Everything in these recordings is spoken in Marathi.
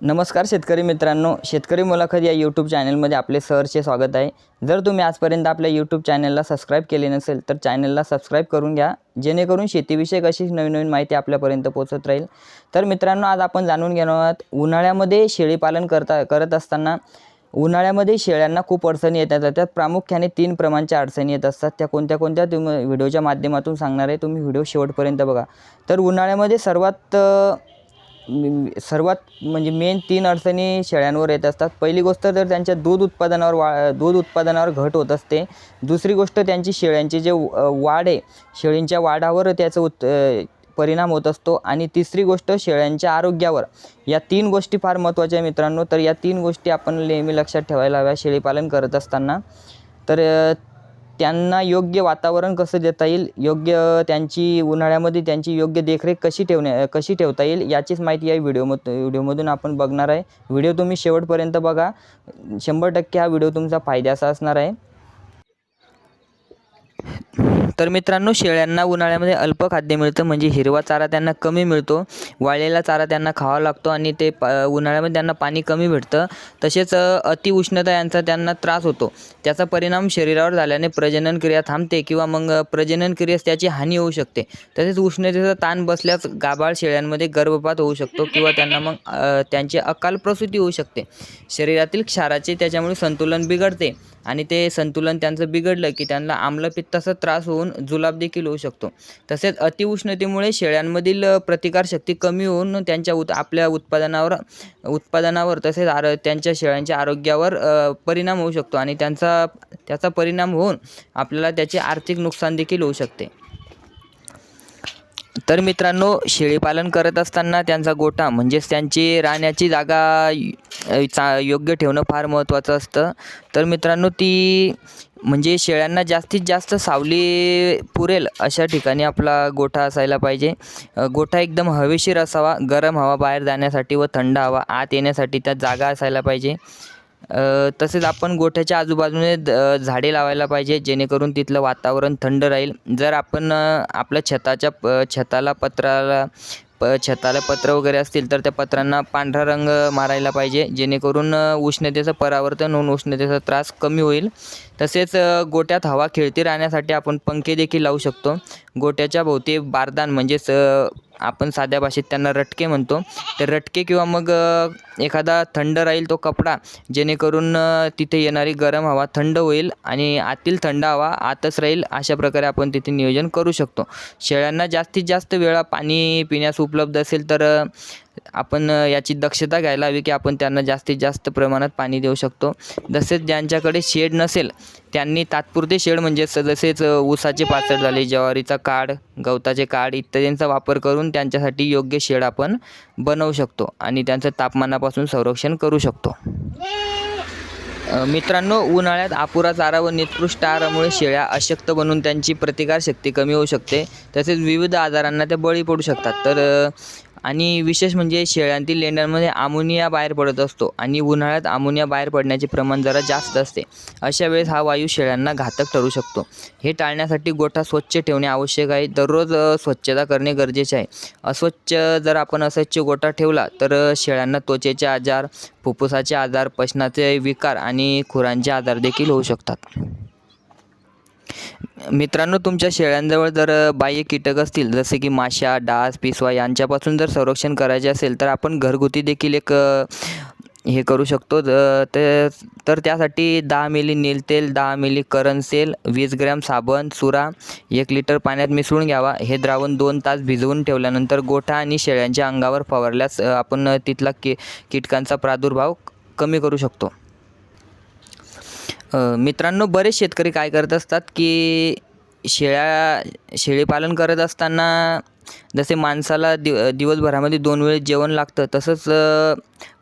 नमस्कार शेतकरी मित्रांनो, शेतकरी मुलाखत या यूट्यूब चॅनलमध्ये आपले सहर्ष स्वागत आहे। जर तुम्ही आजपर्यंत आपल्या यूट्यूब चॅनलला सबस्क्राइब केले नसेल तर चॅनलला सबस्क्राइब करून घ्या, जेणेकरून शेतीविषयक अशी नवीन माहिती आपल्यापर्यंत पोहोचत राहील। तर मित्रांनो, आज आपण जाणून घेणार आहोत उन्हाळ्यामध्ये शेळी पालन करत असताना उन्हाळ्यामध्ये शेळ्यांना खूप अडचणी येतात। त्यात प्रामुख्याने 3 प्रमाणच्या अडचणी येत असतात। त्या कोणत्या तुम्ही व्हिडिओच्या माध्यमातून सांगणार आहे, तुम्ही व्हिडिओ शेवटपर्यंत बघा। तर उन्हाळ्यामध्ये सर्वात म्हणजे मेन 3 अडचणी शेळ्यांवर येत असतात। पहिली गोष्ट तर त्यांच्या दूध उत्पादनावर घट होत असते। दुसरी गोष्ट त्यांची शेळ्यांची जे वाढ आहे, शेळींच्या वाढावर त्याचा परिणाम होत असतो। आणि तिसरी गोष्ट शेळ्यांच्या आरोग्यावर। या 3 गोष्टी फार महत्त्वाच्या आहे मित्रांनो। तर या 3 गोष्टी आपण नेहमी लक्षात ठेवायला हव्या शेळी पालन करत असताना। तर त्यांना योग्य वातावरण कसं देता येईल, उन्हाळ्यामध्ये त्यांची योग्य देखरेख कशी ठेवता येईल, याचीच माहिती या व्हिडिओमधून आपण बघणार आहे। व्हिडिओ तुम्ही शेवटपर्यंत बघा, 100% हा व्हिडिओ तुमचा फायद्याचा असणार आहे। तर मित्रांनो, शेळ्यांना उन्हाळ्यामध्ये अल्प खाद्य मिळतं, म्हणजे हिरवा चारा त्यांना कमी मिळतो, वाळलेला चारा त्यांना खावा लागतो आणि उन्हाळ्यामध्ये त्यांना पाणी कमी भेटतं। तसेच अति उष्णता यांचा त्यांना त्रास होतो। त्याचा परिणाम शरीरावर झाल्याने प्रजनन क्रिया थांबते किंवा मग प्रजनन क्रियेस त्याची हानी होऊ शकते। तसेच उष्णतेचा ताण बसल्यास गाभाळ शेळ्यांमध्ये गर्भपात होऊ शकतो किंवा त्यांना मग त्यांची अकाल प्रसूती होऊ शकते। शरीरातील क्षाराचे त्याच्यामुळे संतुलन बिघडते आणि ते संतुलन त्यांचं बिघडलं की त्यांना आम्लपित्ताचा त्रास होऊन जुलाब देखील होऊ शकतो। तसेच अतिउष्णतेमुळे शेळ्यांमधील प्रतिकारशक्ती कमी होऊन त्यांच्या आपल्या उत्पादनावर तसेच त्यांच्या शेळ्यांच्या आरोग्यावर परिणाम होऊ शकतो आणि त्याचा परिणाम होऊन आपल्याला त्याचे आर्थिक नुकसान देखील होऊ शकते। तर मित्रांनो, शेळी पालन करत असताना त्यांचा गोठा म्हणजेच त्यांची राहण्याची जागा योग्य ठेवणं फार महत्त्वाचं असतं। तर मित्रांनो, म्हणजे शेळ्यांना जास्तीत जास्त सावली पुरेल अशा ठिकाणी आपला गोठा असायला पाहिजे। गोठा एकदम हवेशीर असावा, गरम हवा बाहेर जाण्यासाठी व थंड हवा आत येण्यासाठी त्यात जागा असायला पाहिजे। तसेच आपण गोठ्याच्या आजूबाजूने झाडे लावायला पाहिजे, जेणेकरून तिथलं वातावरण थंड राहील। जर आपण आपल्या छताला पत्र वगैरे असतील तर त्या पत्रांना पांढरा रंग मारायला पाहिजे, जेणेकरून उष्णतेचं परावर्तन होऊन उष्णतेचा त्रास कमी होईल। तसेच गोठ्यात हवा खेळती राहण्यासाठी आपण पंखे देखील लावू शकतो। गोठ्याच्या भोवती बारदान म्हणजेच आपण साध्या भाषेत त्यांना रटके म्हणतो, ते रटके किंवा मग एखादा थंड राहील तो कपडा, जेणेकरून तिथे येणारी गरम हवा थंड होईल आणि आतील थंड हवा आतच राहील। अशा प्रकारे आपण तिथे नियोजन करू शकतो। शेळ्यांना जास्तीत जास्त वेळा पाणी पिण्यास उपलब्ध असेल तर आपण याची दक्षता घ्यायला हवी की आपण त्यांना जास्तीत जास्त प्रमाणात पाणी देऊ शकतो। तसेच ज्यांच्याकडे शेड नसेल त्यांनी तात्पुरते शेड म्हणजे जसेच ऊसाचे पाचड झाले, ज्वारीचा काड, गवताचे काड इत्यादींचा वापर करून त्यांच्यासाठी योग्य शेड आपण बनवू शकतो आणि त्यांचं तापमानापासून संरक्षण करू शकतो। मित्रांनो, उन्हाळ्यात अपुरा चारा व निकृष्ट आहारामुळे शेळ्या अशक्त बनून त्यांची प्रतिकारशक्ती कमी होऊ शकते। तसेच विविध आजारांना त्या बळी पडू शकतात। आणि विशेष म्हणजे शेळ्यांतील लेंड्यांमध्ये अमोनिया बाहेर पडत असतो आणि उन्हाळ्यात अमोनिया बाहेर पडण्याचे प्रमाण जरा जास्त असते। अशा वेळेस हा वायू शेळ्यांना घातक ठरू शकतो। हे टाळण्यासाठी गोठा स्वच्छ ठेवणे आवश्यक आहे। दररोज स्वच्छता करणे गरजेचे आहे। जर आपण अस्वच्छ गोठा ठेवला तर शेळ्यांना त्वचेचे आजार, फुफ्फुसाचे आजार, पचनाचे विकार आणि खुरांचे आजार देखील होऊ शकतात। मित्रांनो, तुमच्या शेळ्यांजवळ जर बाह्य कीटक असतील जसे की माशा, डास, पिसवा यांच्यापासून जर संरक्षण करायचे असेल तर आपण घरगुती देखील हे करू शकतो। तर त्यासाठी 10 मिली नील तेल, 10 मिली करंसेल, 20 ग्रॅम साबण चुरा 1 लिटर पाण्यात मिसळून घ्यावा। हे द्रावण 2 तास भिजवून ठेवल्यानंतर गोठा आणि शेळ्यांच्या अंगावर फवारल्यास आपण तिथला कीटकांचा प्रादुर्भाव कमी करू शकतो। मित्रांनो, बरेच शेतकरी काय करत असतात की शेळी पालन करत असताना जसे माणसाला दिवसभरामध्ये 2 वेळेस जेवण लागतं, तसंच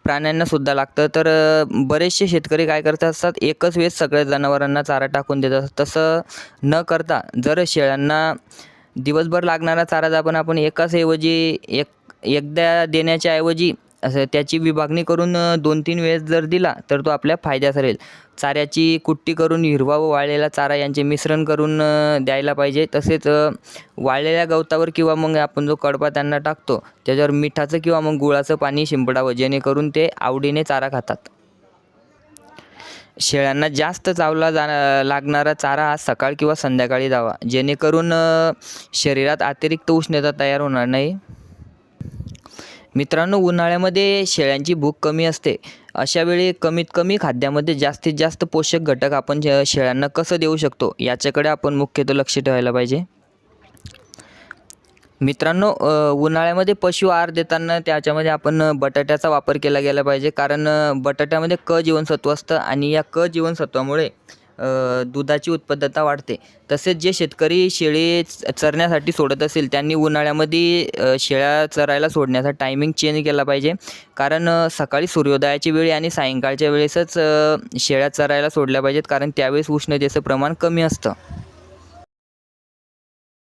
प्राण्यांनासुद्धा लागतं। तर बरेचसे शेतकरी काय करत असतात, एकच वेळेस सगळ्या जनावरांना चारा टाकून देतात। तसं न करता जर शेळ्यांना दिवसभर लागणारा चारा आपण एकदा देण्याच्या ऐवजी असं त्याची विभागणी करून 2-3 वेळेस जर दिला तर तो आपल्या फायद्यात राहील. चाऱ्याची कुट्टी करून हिरवा व वाळलेला चारा यांचे मिश्रण करून द्यायला पाहिजे. तसेच वाळलेल्या गवतावर किंवा मग आपण जो कडबा त्यांना टाकतो त्याच्यावर मिठाचं किंवा मग गुळाचं पाणी शिंपडावं, जेणेकरून ते आवडीने चारा खातात. शेळ्यांना जास्त चावला लागणारा चारा हा सकाळ किंवा संध्याकाळी द्यावा, जेणेकरून शरीरात अतिरिक्त उष्णता तयार होणार नाही. मित्रांनो, उन्हाळ्यामध्ये शेळ्यांची भूक कमी असते. अशा वेळी कमीत कमी खाद्यामध्ये जास्तीत जास्त पोषक घटक आपण शेळ्यांना कसं देऊ शकतो याच्याकडे आपण मुख्यतः लक्ष ठेवायला पाहिजे. मित्रांनो, उन्हाळ्यामध्ये पशु आहार देताना त्याच्यामध्ये आपण बटाट्याचा वापर केला गेला पाहिजे, कारण बटाट्यामध्ये क जीवनसत्व असतं आणि या क जीवनसत्वामुळे दुधाची उत्पादकता वाढते. तसेच जे शेतकरी शेळी चरण्यासाठी सोडत असेल त्यांनी उन्हाळ्यामध्ये शेळ्या चरायला सोडण्याचा टायमिंग चेंज केला पाहिजे, कारण सकाळी सूर्योदयाच्या वेळी आणि सायंकाळच्या वेळेसच शेळ्या चरायला सोडल्या पाहिजेत, कारण त्यावेळेस उष्णतेचं प्रमाण कमी असतं.